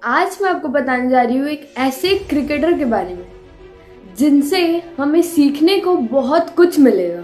आज मैं आपको बताने जा रही हूँ एक ऐसे क्रिकेटर के बारे में जिनसे हमें सीखने को बहुत कुछ मिलेगा।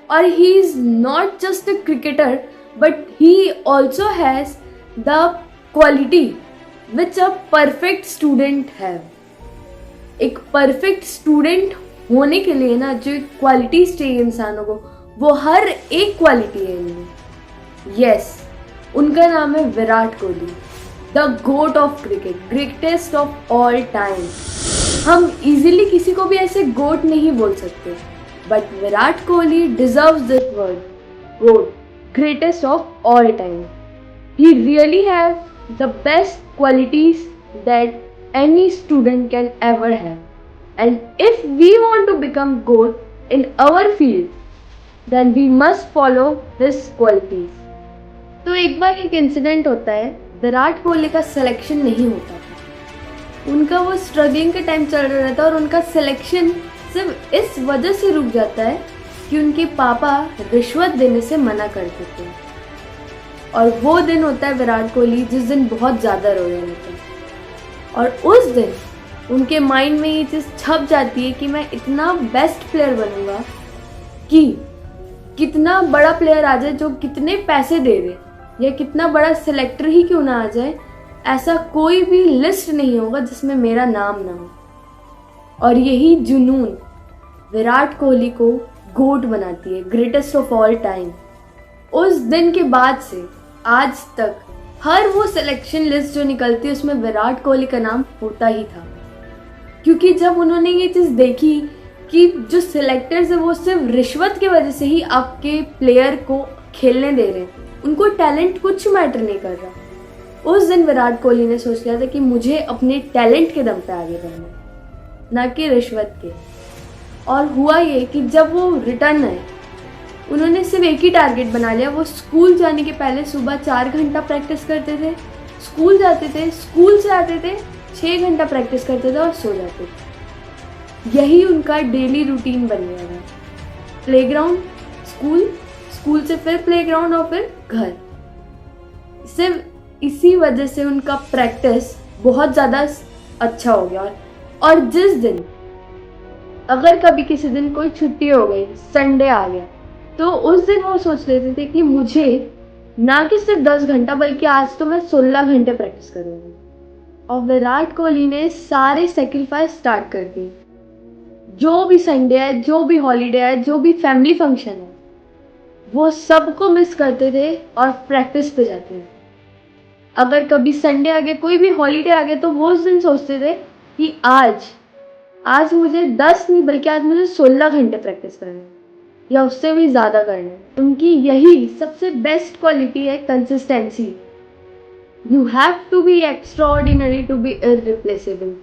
और he is not just a cricketer but he also has the quality which a perfect student है। एक परफेक्ट स्टूडेंट होने के लिए ना जो क्वालिटीज चाहिए इंसानों को, वो हर एक क्वालिटी है इनमें। यस, उनका नाम है Virat Kohli, the GOAT of cricket, greatest of all time. हम इजीली किसी को भी ऐसे गोट नहीं बोल सकते, but Virat Kohli deserves this word, GOAT, greatest of all time. He really has the best qualities that any student can ever have. And if we want to become GOAT in our field, then we must follow his qualities. तो एक बार एक incident होता है, विराट कोहली का selection नहीं होता था। उनका वो स्ट्रगलिंग का टाइम चल रहा था और उनका सिलेक्शन सिर्फ इस वजह से रुक जाता है कि उनके पापा रिश्वत देने से मना कर देते हैं। और वो दिन होता है विराट कोहली जिस दिन बहुत ज़्यादा रो रहे होते हैं। और उस दिन उनके माइंड में ये चीज़ छप जाती है कि मैं इतना बेस्ट प्लेयर बनूंगा कि कितना बड़ा प्लेयर आ जाए जो कितने पैसे दे दे, या कितना बड़ा सिलेक्टर ही क्यों ना आ जाए, ऐसा कोई भी लिस्ट नहीं होगा जिसमें मेरा नाम ना हो। और यही जुनून विराट कोहली को गोट बनाती है, ग्रेटेस्ट ऑफ ऑल टाइम। उस दिन के बाद से आज तक हर वो सिलेक्शन लिस्ट जो निकलती है उसमें विराट कोहली का नाम होता ही था। क्योंकि जब उन्होंने ये चीज़ देखी कि जो सिलेक्टर्स है वो सिर्फ रिश्वत की वजह से ही आपके प्लेयर को खेलने दे रहे हैं, उनको टैलेंट कुछ मैटर नहीं कर रहा, उस दिन विराट कोहली ने सोच लिया था कि मुझे अपने टैलेंट के दम पे आगे बढ़ना है, ना कि रिश्वत के। और हुआ ये कि जब वो रिटर्न आए, उन्होंने सिर्फ एक ही टारगेट बना लिया। वो स्कूल जाने के पहले सुबह 4 घंटा प्रैक्टिस करते थे, स्कूल जाते थे, स्कूल से आते थे, 6 घंटा प्रैक्टिस करते थे और सो जाते थे। यही उनका डेली रूटीन बन गया था। प्लेग्राउंड, स्कूल, स्कूल से फिर प्लेग्राउंड और फिर घर। सिर्फ इसी वजह से उनका प्रैक्टिस बहुत ज़्यादा अच्छा हो गया। और जिस दिन अगर कभी किसी दिन कोई छुट्टी हो गई, संडे आ गया, तो उस दिन वो सोच लेते थे कि मुझे ना कि सिर्फ 10 घंटा बल्कि आज तो मैं 16 घंटे प्रैक्टिस करूँगी। और विराट कोहली ने सारे सेक्रीफाइस स्टार्ट कर दिए। जो भी संडे है, जो भी हॉलीडे है, जो भी फैमिली फंक्शन है, वो सबको मिस करते थे और प्रैक्टिस पे जाते थे। अगर कभी संडे आ गया, कोई भी हॉलीडे आ गया, तो वो उस दिन सोचते थे कि आज मुझे 10 नहीं बल्कि आज मुझे 16 घंटे प्रैक्टिस करनी है या उससे भी ज़्यादा करना है। उनकी यही सबसे बेस्ट क्वालिटी है, consistency. You have to be extraordinary to be irreplaceable.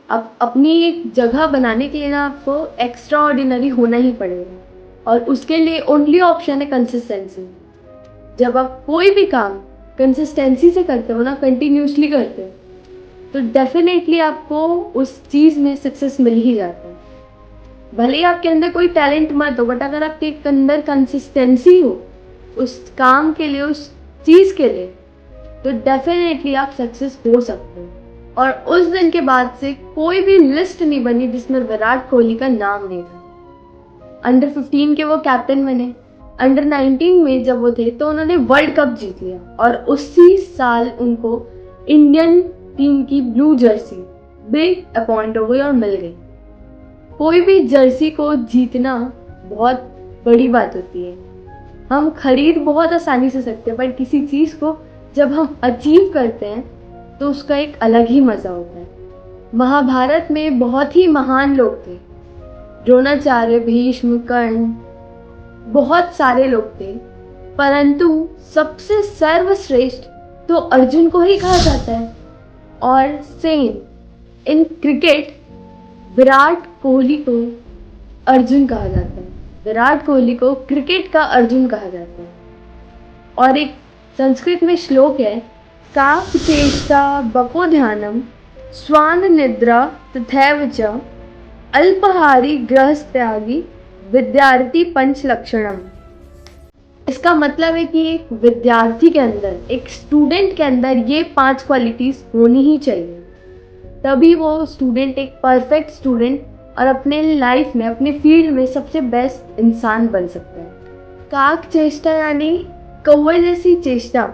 अब अपनी एक जगह बनाने के लिए ना आपको एक्स्ट्रा ऑर्डिनरी होना ही पड़ेगा, और उसके लिए ओनली ऑप्शन है कंसिस्टेंसी। जब आप कोई भी काम कंसिस्टेंसी से करते हो ना, कंटिन्यूसली करते हो, तो डेफिनेटली आपको उस चीज़ में सक्सेस मिल ही जाता है। भले ही आपके अंदर कोई टैलेंट मत हो, बट अगर आपके अंदर कंसिस्टेंसी हो उस काम के लिए, उस चीज़ के लिए, तो डेफिनेटली आप सक्सेस हो सकते हो। और उस दिन के बाद से कोई भी लिस्ट नहीं बनी जिसमें विराट कोहली का नाम नहीं था। अंडर 15 के वो कैप्टन बने। अंडर 19 में जब वो थे तो उन्होंने वर्ल्ड कप जीत लिया, और उसी साल उनको इंडियन टीम की ब्लू जर्सी भी अपॉइंट हो गई और मिल गई। कोई भी जर्सी को जीतना बहुत बड़ी बात होती है। हम खरीद बहुत आसानी से सकते हैं, पर किसी चीज़ को जब हम अचीव करते हैं तो उसका एक अलग ही मज़ा होता है। महाभारत में बहुत ही महान लोग थे, द्रोणाचार्य, भीष्म, कर्ण, बहुत सारे लोग थे, परंतु सबसे सर्वश्रेष्ठ तो अर्जुन को ही कहा जाता है। और same in cricket Virat Kohli को अर्जुन कहा जाता है। विराट कोहली को क्रिकेट का अर्जुन कहा जाता है। और एक संस्कृत में श्लोक है, का चेष्टा बको ध्यानम स्वान निद्रा तथैव च अल्पहारी गृहस्त्यागी विद्यार्थी पंच लक्षणम। इसका मतलब है कि एक विद्यार्थी के अंदर, एक स्टूडेंट के अंदर ये 5 क्वालिटीज होनी ही चाहिए, तभी वो स्टूडेंट एक परफेक्ट स्टूडेंट और अपने लाइफ में, अपने फील्ड में सबसे बेस्ट इंसान बन सकता है। काक चेष्टा यानी कौवे जैसी चेष्टा,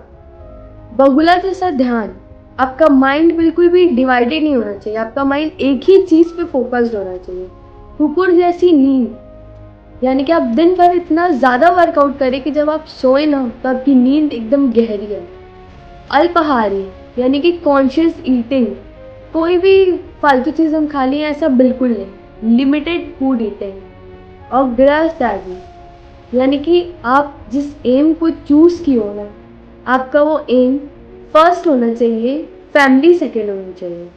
बगुला जैसा ध्यान। आपका माइंड बिल्कुल भी डिवाइडेड नहीं होना चाहिए, आपका माइंड एक ही चीज पे फोकस्ड होना चाहिए। कुकुर जैसी नींद, यानी कि आप दिन भर इतना ज़्यादा वर्कआउट करें कि जब आप सोए ना तो आपकी नींद एकदम गहरी है। अल्पाहारी यानी कि कॉन्शियस ईटिंग, कोई भी फालतू चीज़ हम खा लें ऐसा बिल्कुल नहीं, लिमिटेड फूड ईटिंग। और ग्रह त्यागी यानी कि आप जिस एम को चूज़ किए हो ना, आपका वो एम फर्स्ट होना चाहिए, फैमिली सेकेंड होनी चाहिए,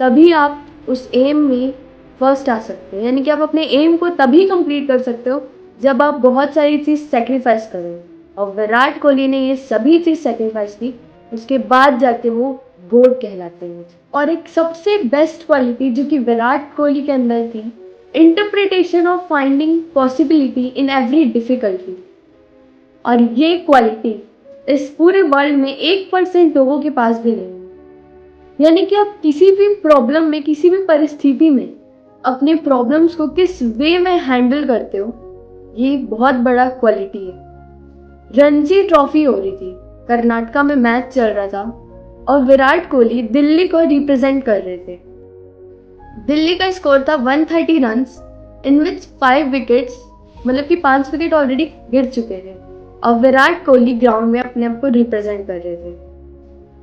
तभी आप उस एम में फर्स्ट आ सकते हो। यानी कि आप अपने एम को तभी कंप्लीट कर सकते हो जब आप बहुत सारी चीज़ सेक्रीफाइस करें, और विराट कोहली ने ये सभी चीज़ सेक्रीफाइस की, उसके बाद जाके वो गोड कहलाते हैं। और एक सबसे बेस्ट क्वालिटी जो कि विराट कोहली के अंदर थी, interpretation of finding possibility in every difficulty. और ये क्वालिटी इस पूरे वर्ल्ड में 1% लोगों के पास भी नहीं है। यानी कि आप किसी भी प्रॉब्लम में, किसी भी परिस्थिति में अपने प्रॉब्लम्स को किस वे में हैंडल करते हो, ये बहुत बड़ा क्वालिटी है। रणजी ट्रॉफी हो रही थी, कर्नाटका में मैच चल रहा था और विराट कोहली दिल्ली को रिप्रेजेंट कर रहे थे। दिल्ली का स्कोर था 130 रन्स, इन विच 5 विकेट्स, मतलब कि 5 विकेट ऑलरेडी गिर चुके थे, और विराट कोहली ग्राउंड में अपने आप को रिप्रेजेंट कर रहे थे।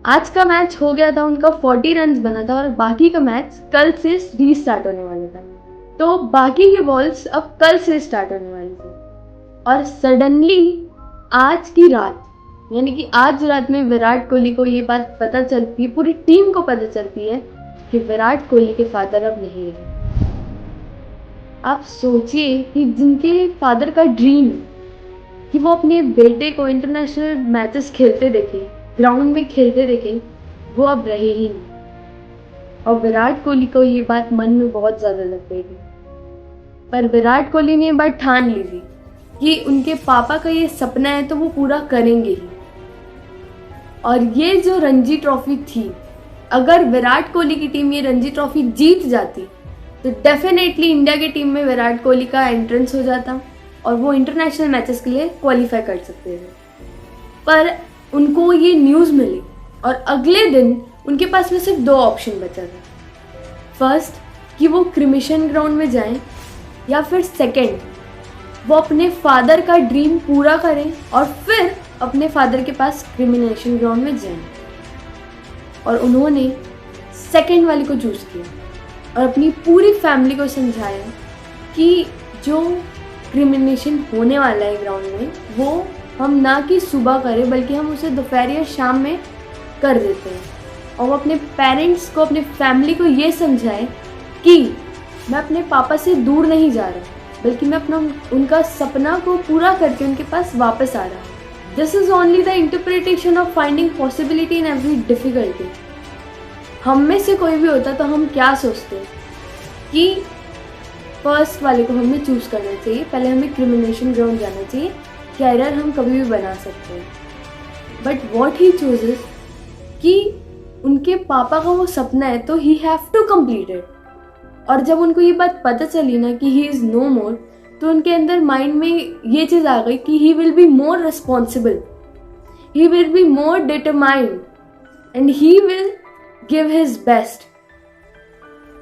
आज का मैच हो गया था, उनका 40 रन्स बना था और बाकी का मैच कल से रीस्टार्ट होने वाला था। तो बाकी के बॉल्स अब कल से स्टार्ट होने वाली थी, और सडनली आज की रात, यानी कि आज रात में विराट कोहली को ये बात पता चलती है, पूरी टीम को पता चलती है कि विराट कोहली के फादर अब नहीं है। आप सोचिए कि जिनके फादर का ड्रीम कि वो अपने बेटे को इंटरनेशनल मैचेस खेलते देखे, ग्राउंड में खेलते देखे, वो अब रहे ही नहीं। और विराट कोहली को ये बात मन में बहुत ज़्यादा लग गई थी, पर विराट कोहली ने ये बात ठान ली थी कि उनके पापा का ये सपना है तो वो पूरा करेंगे ही। और ये जो रणजी ट्रॉफी थी, अगर विराट कोहली की टीम ये रणजी ट्रॉफी जीत जाती तो डेफिनेटली इंडिया की टीम में विराट कोहली का एंट्रेंस हो जाता और वो इंटरनेशनल मैचेस के लिए क्वालिफाई कर सकते थे। पर उनको ये न्यूज़ मिली और अगले दिन उनके पास में सिर्फ 2 ऑप्शन बचा था। फर्स्ट कि वो क्रिमिशन ग्राउंड में जाएं, या फिर सेकंड वो अपने फादर का ड्रीम पूरा करें और फिर अपने फादर के पास क्रिमिनेशन ग्राउंड में जाएं। और उन्होंने सेकंड वाली को चूज़ किया और अपनी पूरी फैमिली को समझाया कि जो क्रिमिनेशन होने वाला है ग्राउंड में, वो हम ना कि सुबह करें बल्कि हम उसे दोपहर या शाम में कर देते हैं। और वो अपने पेरेंट्स को, अपने फैमिली को ये समझाए कि मैं अपने पापा से दूर नहीं जा रहा, बल्कि मैं अपना उनका सपना को पूरा करके उनके पास वापस आ रहा। This is only the interpretation of finding possibility in every difficulty. हम में से कोई भी होता तो हम क्या सोचते हैं कि फर्स्ट वाले को हमें चूज़ करना चाहिए, पहले हमें क्रिमिनेशन ग्राउंड जाना चाहिए, कैरियर हम कभी भी बना सकते हैं। बट वॉट ही चूजेस कि उनके पापा का वो सपना है तो he have to complete it. और जब उनको ये बात पता चली ना कि ही इज़ नो मोर, तो उनके अंदर माइंड में ये चीज़ आ गई कि he will be more responsible, he will be more determined and he will give his best.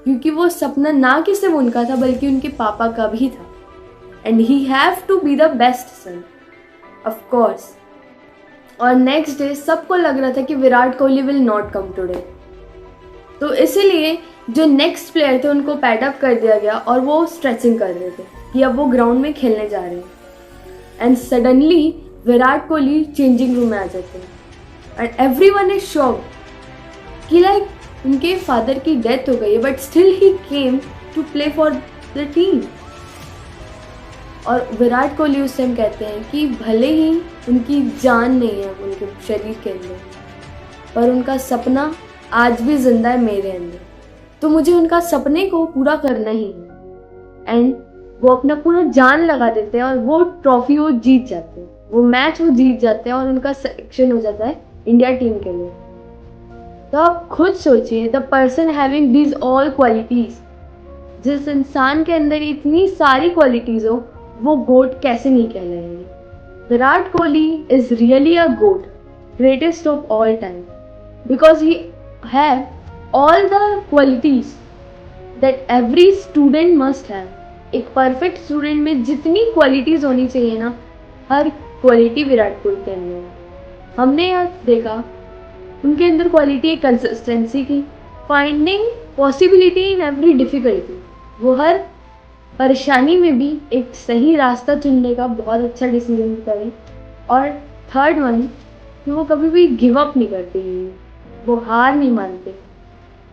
क्योंकि वो सपना ना कि सिर्फ उनका था बल्कि उनके पापा का भी था, and he have to be the best son of course. और नेक्स्ट डे सबको लग रहा था कि Virat Kohli will not come today, तो इसीलिए जो नेक्स्ट प्लेयर थे उनको पैड अप कर दिया गया और वो स्ट्रेचिंग कर रहे थे कि अब वो ग्राउंड में खेलने जा रहे हैं। And suddenly Virat Kohli changing room में आ जाते हैं एंड एवरीवन इज शॉक्ड कि लाइक उनके फादर की डेथ हो गई है but still he came to play for the team. और विराट कोहली उस टाइम कहते हैं कि भले ही उनकी जान नहीं है उनके शरीर के अंदर, पर उनका सपना आज भी जिंदा है मेरे अंदर, तो मुझे उनका सपने को पूरा करना ही है। एंड वो अपना पूरा जान लगा देते हैं और वो ट्रॉफी वो जीत जाते हैं। वो मैच वो जीत जाते हैं और उनका सिलेक्शन हो जाता है इंडिया टीम के लिए। तो आप खुद सोचिए, the person having these all qualities, जिस इंसान के अंदर इतनी सारी क्वालिटीज हो, वो गोट कैसे नहीं कहलाएंगे। Virat Kohli is really a GOAT, greatest of all time, because he have all the qualities that every student must have. एक परफेक्ट स्टूडेंट में जितनी क्वालिटीज होनी चाहिए ना, हर क्वालिटी विराट कोहली के अंदर है। हमने यहाँ देखा उनके अंदर क्वालिटी एक कंसिस्टेंसी की, finding possibility in every difficulty. वो हर परेशानी में भी एक सही रास्ता चुनने का बहुत अच्छा डिसीजन करें। और थर्ड वन, कि वो कभी भी गिव अप नहीं करते, वो हार नहीं मानते,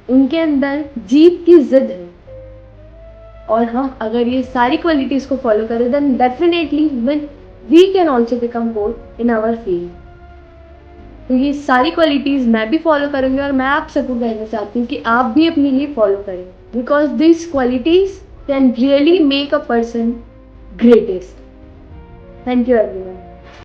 उनके अंदर जीत की जिद है। और हम अगर ये सारी क्वालिटीज को फॉलो करें, then definitely we can also become GOAT in our field. तो ये सारी क्वालिटीज मैं भी फॉलो करूंगी और मैं आप सबको कहना चाहती हूँ कि आप भी अपने लिए फॉलो करें, because this qualities can really make a person greatest. Thank you everyone.